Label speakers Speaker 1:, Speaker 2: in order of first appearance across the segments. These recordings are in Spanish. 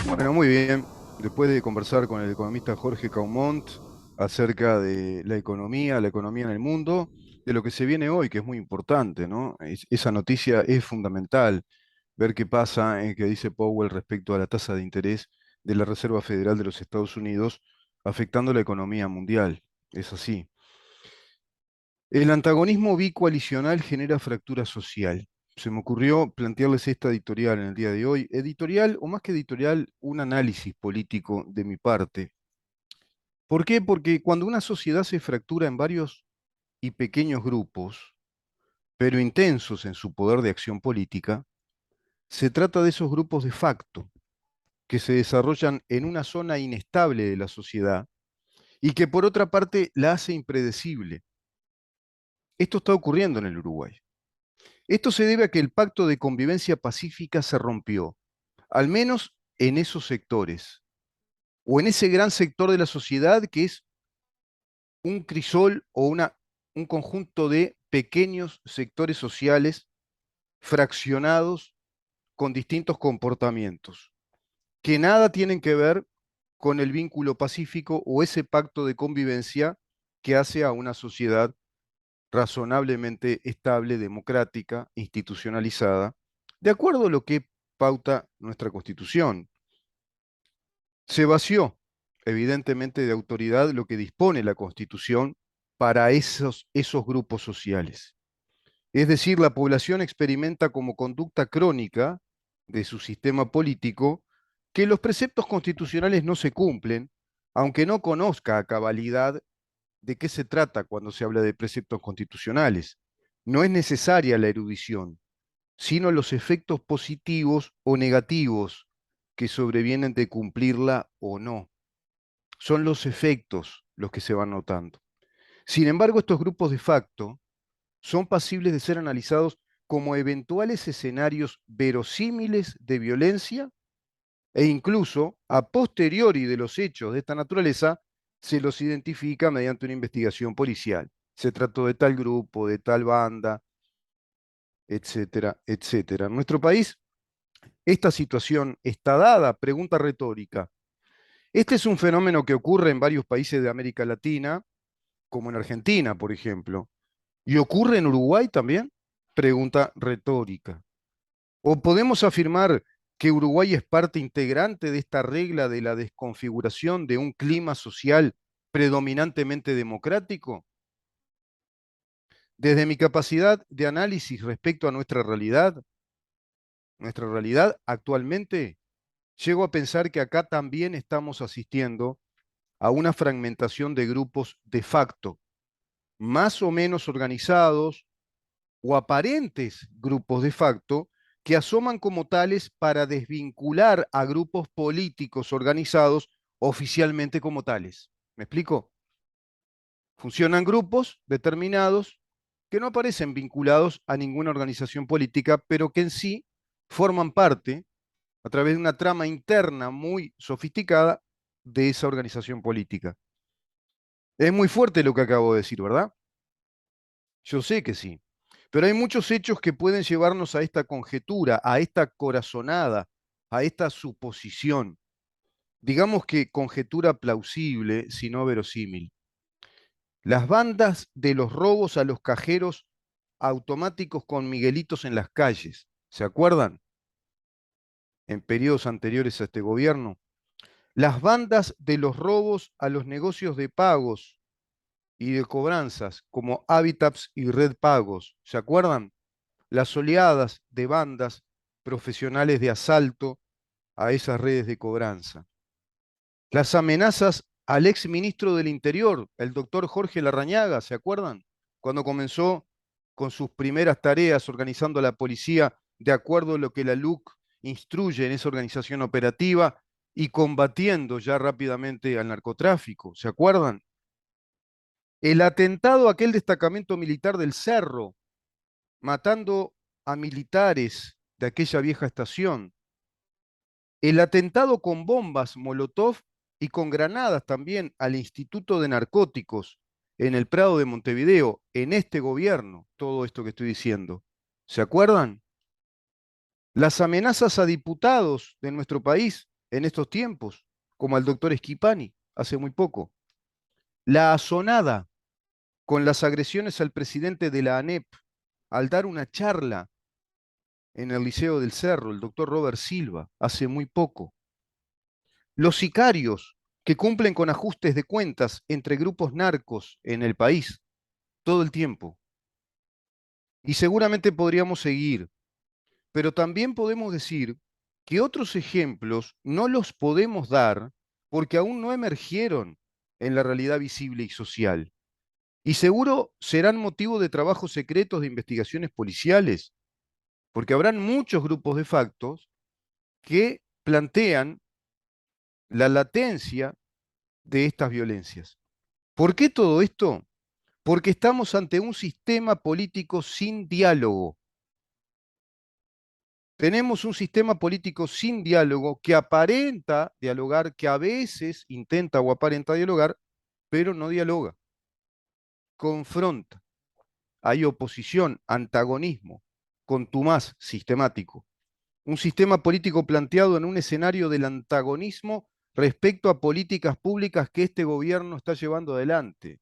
Speaker 1: Bueno, muy bien. Después de conversar con el economista Jorge Caumont acerca de la economía en el mundo, de lo que se viene hoy, que es muy importante, ¿no? Esa noticia es fundamental, ver qué pasa en que dice Powell respecto a la tasa de interés de la Reserva Federal de los Estados Unidos, afectando la economía mundial. Es así. El antagonismo bicoalicional genera fractura social. Se me ocurrió plantearles esta editorial en el día de hoy. Editorial, o más que editorial, un análisis político de mi parte. ¿Por qué? Porque cuando una sociedad se fractura en varios y pequeños grupos, pero intensos en su poder de acción política, se trata de esos grupos de facto, que se desarrollan en una zona inestable de la sociedad y que por otra parte la hace impredecible. Esto está ocurriendo en el Uruguay. Esto se debe a que el pacto de convivencia pacífica se rompió, al menos en esos sectores, o en ese gran sector de la sociedad que es un crisol o un conjunto de pequeños sectores sociales fraccionados con distintos comportamientos, que nada tienen que ver con el vínculo pacífico o ese pacto de convivencia que hace a una sociedad razonablemente estable, democrática, institucionalizada, de acuerdo a lo que pauta nuestra Constitución. Se vació, evidentemente, de autoridad lo que dispone la Constitución para esos grupos sociales. Es decir, la población experimenta como conducta crónica de su sistema político que los preceptos constitucionales no se cumplen, aunque no conozca a cabalidad de qué se trata cuando se habla de preceptos constitucionales. No es necesaria la erudición, sino los efectos positivos o negativos que sobrevienen de cumplirla o no. Son los efectos los que se van notando. Sin embargo, estos grupos de facto son pasibles de ser analizados como eventuales escenarios verosímiles de violencia e incluso a posteriori de los hechos de esta naturaleza se los identifica mediante una investigación policial. Se trató de tal grupo, de tal banda, etcétera, etcétera. En nuestro país, esta situación está dada, pregunta retórica. Este es un fenómeno que ocurre en varios países de América Latina, como en Argentina, por ejemplo. ¿Y ocurre en Uruguay también? Pregunta retórica. ¿O podemos afirmar que Uruguay es parte integrante de esta regla de la desconfiguración de un clima social predominantemente democrático? Desde mi capacidad de análisis respecto a nuestra realidad actualmente, llego a pensar que acá también estamos asistiendo a una fragmentación de grupos de facto, más o menos organizados o aparentes grupos de facto que asoman como tales para desvincular a grupos políticos organizados oficialmente como tales. ¿Me explico? Funcionan grupos determinados que no aparecen vinculados a ninguna organización política, pero que en sí forman parte, a través de una trama interna muy sofisticada, de esa organización política. Es muy fuerte lo que acabo de decir, ¿verdad? Yo sé que sí. Pero hay muchos hechos que pueden llevarnos a esta conjetura, a esta corazonada, a esta suposición. Digamos que conjetura plausible, si no verosímil. Las bandas de los robos a los cajeros automáticos con Miguelitos en las calles, ¿se acuerdan? En periodos anteriores a este gobierno. Las bandas de los robos a los negocios de pagos y de cobranzas, como Habitaps y Red Pagos, ¿se acuerdan? Las oleadas de bandas profesionales de asalto a esas redes de cobranza. Las amenazas al ex ministro del Interior, el doctor Jorge Larrañaga, ¿se acuerdan? Cuando comenzó con sus primeras tareas organizando la policía de acuerdo a lo que la LUC instruye en esa organización operativa y combatiendo ya rápidamente al narcotráfico, ¿se acuerdan? El atentado a aquel destacamento militar del Cerro, matando a militares de aquella vieja estación. El atentado con bombas Molotov y con granadas también al Instituto de Narcóticos en el Prado de Montevideo, en este gobierno, todo esto que estoy diciendo. ¿Se acuerdan? Las amenazas a diputados de nuestro país en estos tiempos, como al doctor Schipani hace muy poco. La asonada con las agresiones al presidente de la ANEP al dar una charla en el Liceo del Cerro, el doctor Robert Silva, hace muy poco. Los sicarios que cumplen con ajustes de cuentas entre grupos narcos en el país todo el tiempo. Y seguramente podríamos seguir, pero también podemos decir que otros ejemplos no los podemos dar porque aún no emergieron en la realidad visible y social. Y seguro serán motivo de trabajos secretos de investigaciones policiales, porque habrán muchos grupos de factos que plantean la latencia de estas violencias. ¿Por qué todo esto? Porque estamos ante un sistema político sin diálogo. Tenemos un sistema político sin diálogo que aparenta dialogar, que a veces intenta o aparenta dialogar, pero no dialoga, confronta. Hay oposición, antagonismo, contumaz, sistemático. Un sistema político planteado en un escenario del antagonismo respecto a políticas públicas que este gobierno está llevando adelante.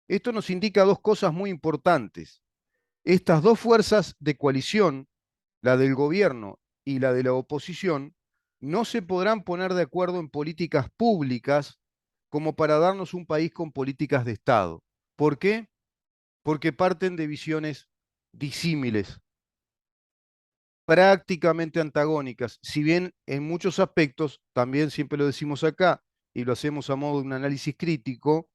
Speaker 1: Esto nos indica dos cosas muy importantes. Estas dos fuerzas de coalición, la del gobierno y la de la oposición, no se podrán poner de acuerdo en políticas públicas como para darnos un país con políticas de Estado. ¿Por qué? Porque parten de visiones disímiles, prácticamente antagónicas, si bien en muchos aspectos, también siempre lo decimos acá y lo hacemos a modo de un análisis crítico,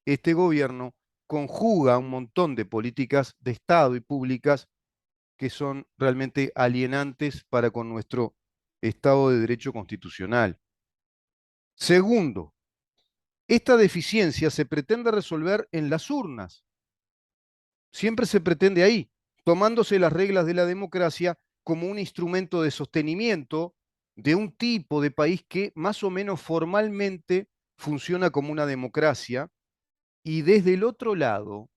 Speaker 1: este gobierno conjuga un montón de políticas de Estado y públicas que son realmente alienantes para con nuestro Estado de Derecho constitucional. Segundo, esta deficiencia se pretende resolver en las urnas. Siempre se pretende ahí, tomándose las reglas de la democracia como un instrumento de sostenimiento de un tipo de país que más o menos formalmente funciona como una democracia, y desde el otro lado,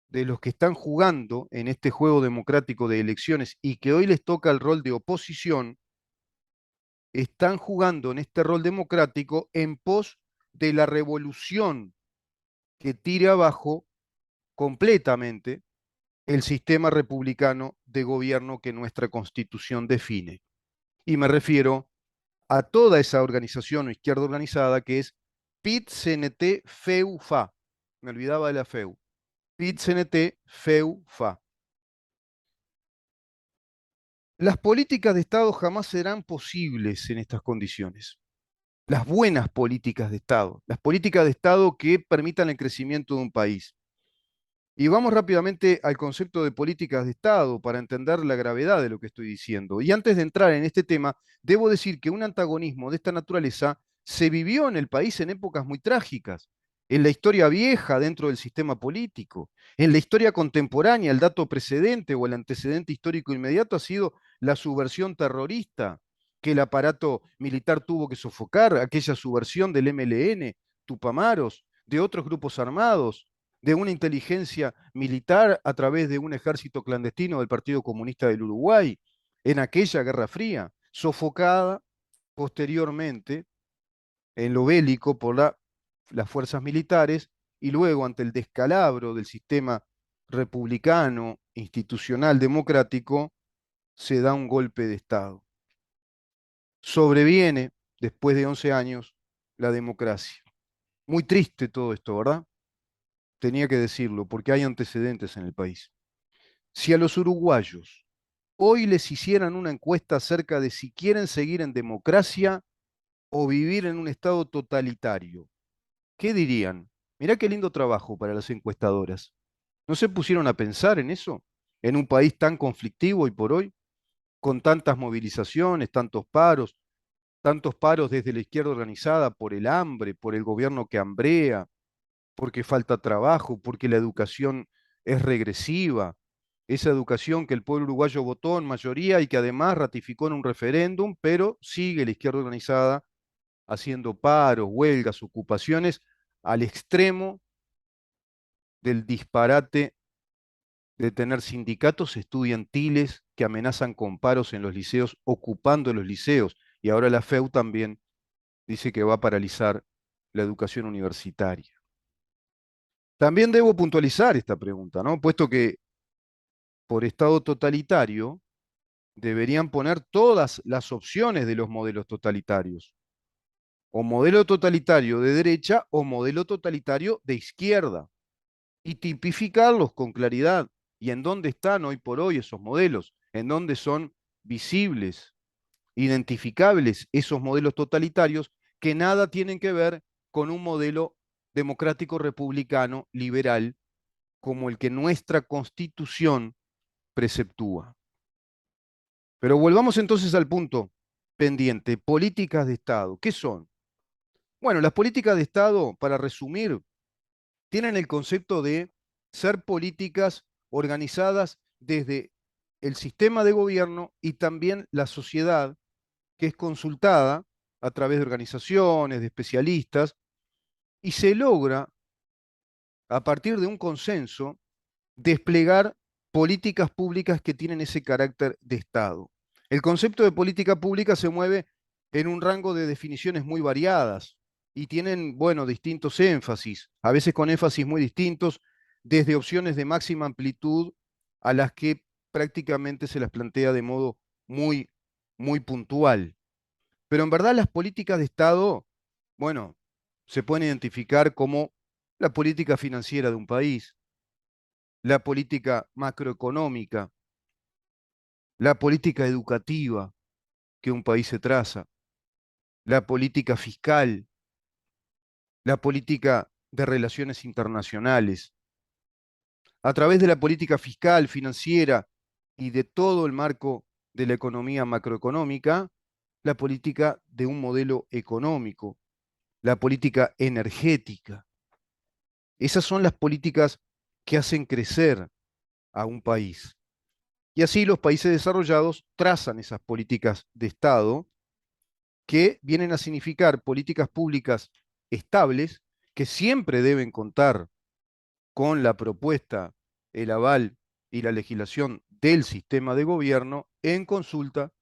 Speaker 1: de los que están jugando en este juego democrático de elecciones y que hoy les toca el rol de oposición, están jugando en este rol democrático en pos de la revolución que tire abajo completamente el sistema republicano de gobierno que nuestra Constitución define. Y me refiero a toda esa organización o izquierda organizada que es PIT-CNT-FEU-FA. Me olvidaba de la FEU. PIT-CNT-FEU-FA. Las políticas de Estado jamás serán posibles en estas condiciones. Las buenas políticas de Estado, las políticas de Estado que permitan el crecimiento de un país. Y vamos rápidamente al concepto de políticas de Estado para entender la gravedad de lo que estoy diciendo. Y antes de entrar en este tema, debo decir que un antagonismo de esta naturaleza se vivió en el país en épocas muy trágicas. En la historia vieja dentro del sistema político, en la historia contemporánea, el dato precedente o el antecedente histórico inmediato ha sido la subversión terrorista que el aparato militar tuvo que sofocar, aquella subversión del MLN, Tupamaros, de otros grupos armados, de una inteligencia militar a través de un ejército clandestino del Partido Comunista del Uruguay en aquella Guerra Fría, sofocada posteriormente en lo bélico por las fuerzas militares y luego ante el descalabro del sistema republicano, institucional, democrático, se da un golpe de Estado. Sobreviene, después de 11 años, la democracia. Muy triste todo esto, ¿verdad? Tenía que decirlo, porque hay antecedentes en el país. Si a los uruguayos hoy les hicieran una encuesta acerca de si quieren seguir en democracia o vivir en un estado totalitario, ¿qué dirían? Mirá qué lindo trabajo para las encuestadoras. ¿No se pusieron a pensar en eso? En un país tan conflictivo y por hoy, con tantas movilizaciones, tantos paros desde la izquierda organizada por el hambre, por el gobierno que hambrea, porque falta trabajo, porque la educación es regresiva, esa educación que el pueblo uruguayo votó en mayoría y que además ratificó en un referéndum, pero sigue la izquierda organizada haciendo paros, huelgas, ocupaciones al extremo del disparate de tener sindicatos estudiantiles que amenazan con paros en los liceos, ocupando los liceos y ahora la FEU también dice que va a paralizar la educación universitaria. También debo puntualizar esta pregunta, ¿no? Puesto que por Estado totalitario deberían poner todas las opciones de los modelos totalitarios, o modelo totalitario de derecha o modelo totalitario de izquierda, y tipificarlos con claridad. ¿Y en dónde están hoy por hoy esos modelos? ¿En dónde son visibles, identificables esos modelos totalitarios que nada tienen que ver con un modelo democrático republicano liberal como el que nuestra Constitución preceptúa? Pero volvamos entonces al punto pendiente, políticas de Estado. ¿Qué son? Bueno, las políticas de Estado, para resumir, tienen el concepto de ser políticas organizadas desde el sistema de gobierno y también la sociedad, que es consultada a través de organizaciones, de especialistas, y se logra, a partir de un consenso, desplegar políticas públicas que tienen ese carácter de Estado. El concepto de política pública se mueve en un rango de definiciones muy variadas y tienen, bueno, distintos énfasis, a veces con énfasis muy distintos, desde opciones de máxima amplitud a las que prácticamente se las plantea de modo muy, muy puntual. Pero en verdad las políticas de Estado, bueno, se pueden identificar como la política financiera de un país, la política macroeconómica, la política educativa que un país se traza, la política fiscal, la política de relaciones internacionales. A través de la política fiscal, financiera y de todo el marco de la economía macroeconómica, la política de un modelo económico, la política energética. Esas son las políticas que hacen crecer a un país. Y así los países desarrollados trazan esas políticas de Estado que vienen a significar políticas públicas estables que siempre deben contar con la propuesta, el aval y la legislación del sistema de gobierno en consulta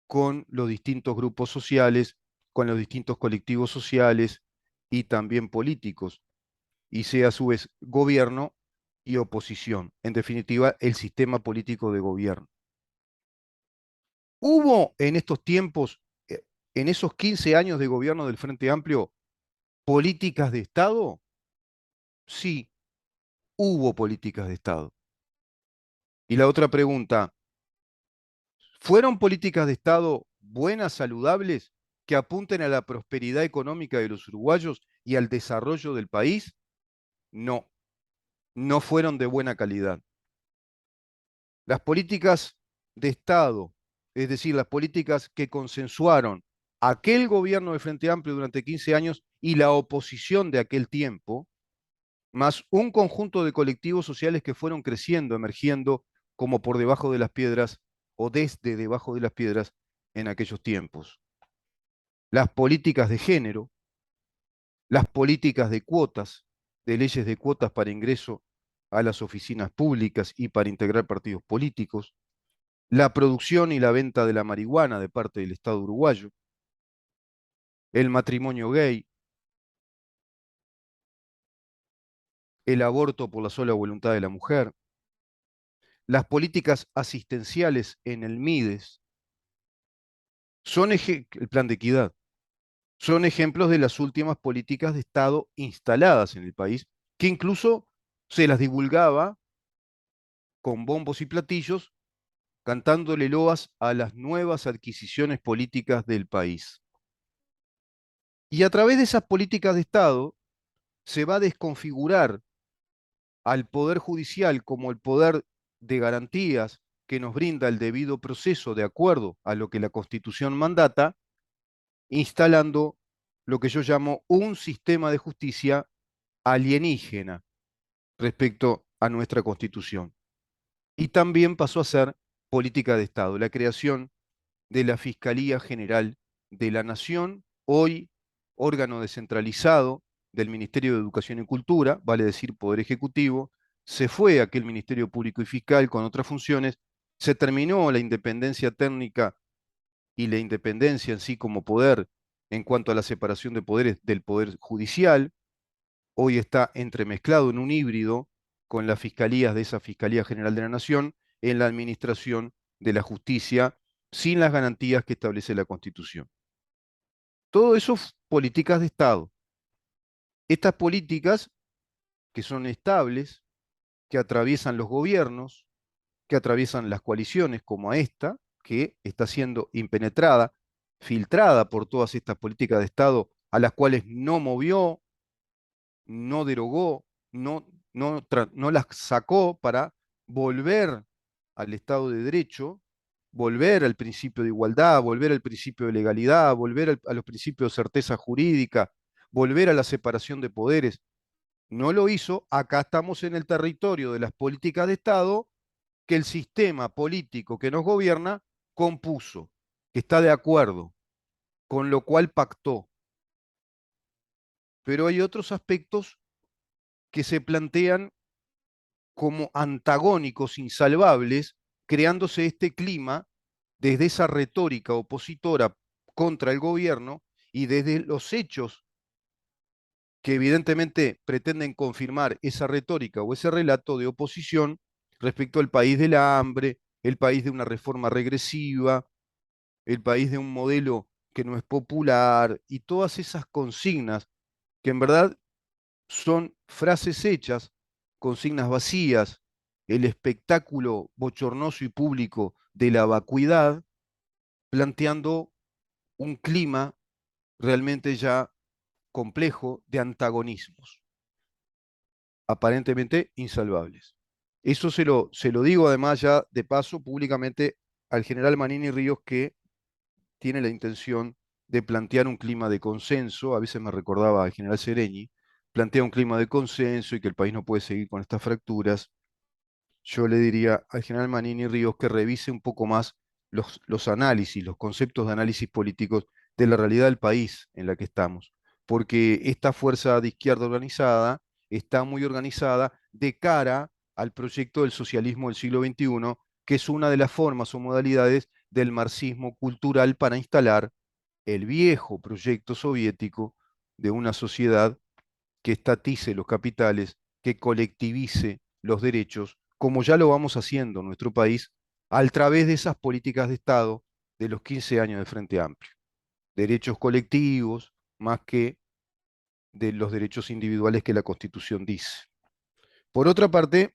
Speaker 1: con los distintos grupos sociales, con los distintos colectivos sociales y también políticos, y sea a su vez gobierno y oposición, en definitiva, el sistema político de gobierno. ¿Hubo en estos tiempos, en esos 15 años de gobierno del Frente Amplio, políticas de Estado? Sí, hubo políticas de Estado. Y la otra pregunta, ¿fueron políticas de Estado buenas, saludables, que apunten a la prosperidad económica de los uruguayos y al desarrollo del país? No, no fueron de buena calidad. Las políticas de Estado, es decir, las políticas que consensuaron aquel gobierno de Frente Amplio durante 15 años y la oposición de aquel tiempo, más un conjunto de colectivos sociales que fueron creciendo, emergiendo como por debajo de las piedras o desde debajo de las piedras en aquellos tiempos. Las políticas de género, las políticas de cuotas, de leyes de cuotas para ingreso a las oficinas públicas y para integrar partidos políticos, la producción y la venta de la marihuana de parte del Estado uruguayo, el matrimonio gay, el aborto por la sola voluntad de la mujer, las políticas asistenciales en el MIDES, el plan de equidad, son ejemplos de las últimas políticas de Estado instaladas en el país, que incluso se las divulgaba con bombos y platillos, cantándole loas a las nuevas adquisiciones políticas del país. Y a través de esas políticas de Estado se va a desconfigurar al Poder Judicial como el poder de garantías que nos brinda el debido proceso de acuerdo a lo que la Constitución mandata, instalando lo que yo llamo un sistema de justicia alienígena respecto a nuestra Constitución. Y también pasó a ser política de Estado, la creación de la Fiscalía General de la Nación, hoy órgano descentralizado del Ministerio de Educación y Cultura, vale decir Poder Ejecutivo, se fue aquel Ministerio Público y Fiscal con otras funciones, se terminó la independencia técnica y la independencia en sí como poder en cuanto a la separación de poderes del poder judicial. Hoy está entremezclado en un híbrido con las fiscalías de esa Fiscalía General de la Nación en la administración de la justicia sin las garantías que establece la Constitución. Todo eso políticas de Estado. Estas políticas que son estables, que atraviesan los gobiernos, que atraviesan las coaliciones como a esta, que está siendo impenetrada, filtrada por todas estas políticas de Estado a las cuales no movió, no derogó, no las sacó para volver al Estado de Derecho, volver al principio de igualdad, volver al principio de legalidad, volver a los principios de certeza jurídica, volver a la separación de poderes. No lo hizo, acá estamos en el territorio de las políticas de Estado que el sistema político que nos gobierna compuso, que está de acuerdo, con lo cual pactó. Pero hay otros aspectos que se plantean como antagónicos insalvables, creándose este clima desde esa retórica opositora contra el gobierno y desde los hechos que evidentemente pretenden confirmar esa retórica o ese relato de oposición respecto al país del hambre, el país de una reforma regresiva, el país de un modelo que no es popular y todas esas consignas que en verdad son frases hechas, consignas vacías, el espectáculo bochornoso y público de la vacuidad, planteando un clima realmente ya complejo de antagonismos, aparentemente insalvables. Eso se lo digo además ya de paso públicamente al general Manini Ríos, que tiene la intención de plantear un clima de consenso. A veces me recordaba al general Sereñi, plantea un clima de consenso y que el país no puede seguir con estas fracturas. Yo le diría al general Manini Ríos que revise un poco más los análisis, los conceptos de análisis políticos de la realidad del país en la que estamos, porque esta fuerza de izquierda organizada está muy organizada de cara al proyecto del socialismo del siglo XXI, que es una de las formas o modalidades del marxismo cultural para instalar el viejo proyecto soviético de una sociedad que estatice los capitales, que colectivice los derechos, como ya lo vamos haciendo en nuestro país, a través de esas políticas de Estado de los 15 años de Frente Amplio. Derechos colectivos más que de los derechos individuales que la Constitución dice. Por otra parte,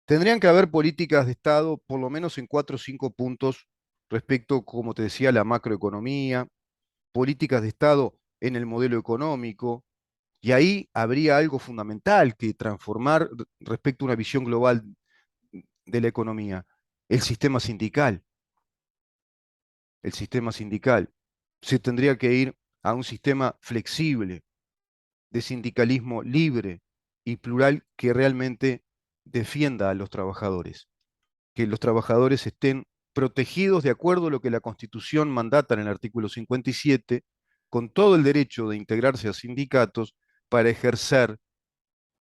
Speaker 1: tendrían que haber políticas de Estado, por lo menos en 4 o 5 puntos, respecto, como te decía, a la macroeconomía, políticas de Estado en el modelo económico, y ahí habría algo fundamental que transformar respecto a una visión global de la economía, el sistema sindical. El sistema sindical. Se tendría que ir a un sistema flexible, de sindicalismo libre y plural que realmente defienda a los trabajadores, que los trabajadores estén protegidos de acuerdo a lo que la Constitución mandata en el artículo 57, con todo el derecho de integrarse a sindicatos para ejercer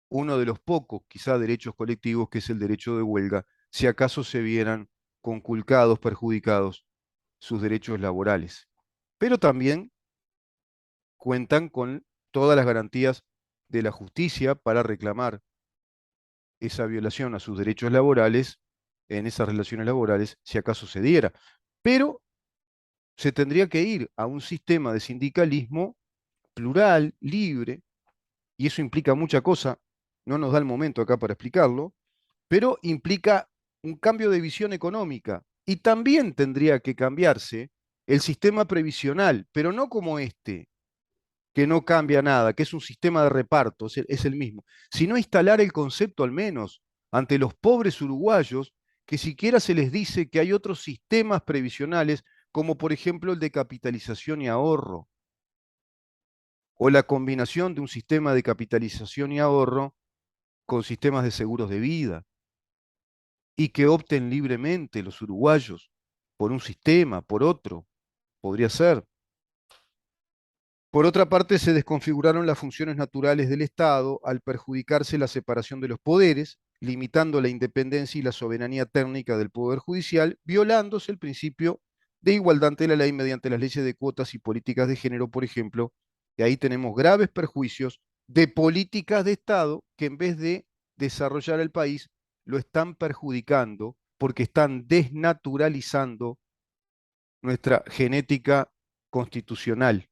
Speaker 1: uno de los pocos, quizá, derechos colectivos, que es el derecho de huelga, si acaso se vieran conculcados, perjudicados sus derechos laborales. Pero también cuentan con todas las garantías de la justicia para reclamar esa violación a sus derechos laborales en esas relaciones laborales, si acaso se diera. Pero se tendría que ir a un sistema de sindicalismo plural, libre, y eso implica mucha cosa, no nos da el momento acá para explicarlo, pero implica un cambio de visión económica. Y también tendría que cambiarse el sistema previsional, pero no como este, que no cambia nada, que es un sistema de reparto, es el mismo, sino instalar el concepto al menos ante los pobres uruguayos, que siquiera se les dice que hay otros sistemas previsionales, como por ejemplo el de capitalización y ahorro, o la combinación de un sistema de capitalización y ahorro con sistemas de seguros de vida, y que opten libremente los uruguayos por un sistema, por otro, podría ser. Por otra parte, se desconfiguraron las funciones naturales del Estado al perjudicarse la separación de los poderes, limitando la independencia y la soberanía técnica del Poder Judicial, violándose el principio de igualdad ante la ley mediante las leyes de cuotas y políticas de género, por ejemplo, y ahí tenemos graves perjuicios de políticas de Estado que en vez de desarrollar el país, lo están perjudicando porque están desnaturalizando nuestra genética constitucional,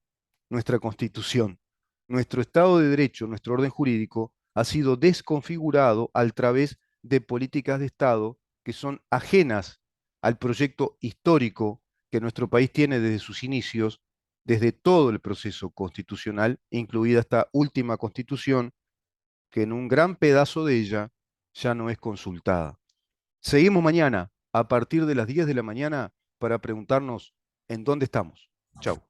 Speaker 1: nuestra constitución. Nuestro Estado de Derecho, nuestro orden jurídico, ha sido desconfigurado a través de políticas de Estado que son ajenas al proyecto histórico que nuestro país tiene desde sus inicios, desde todo el proceso constitucional, incluida esta última constitución, que en un gran pedazo de ella ya no es consultada. Seguimos mañana a partir de las 10 de la mañana para preguntarnos en dónde estamos. Chau.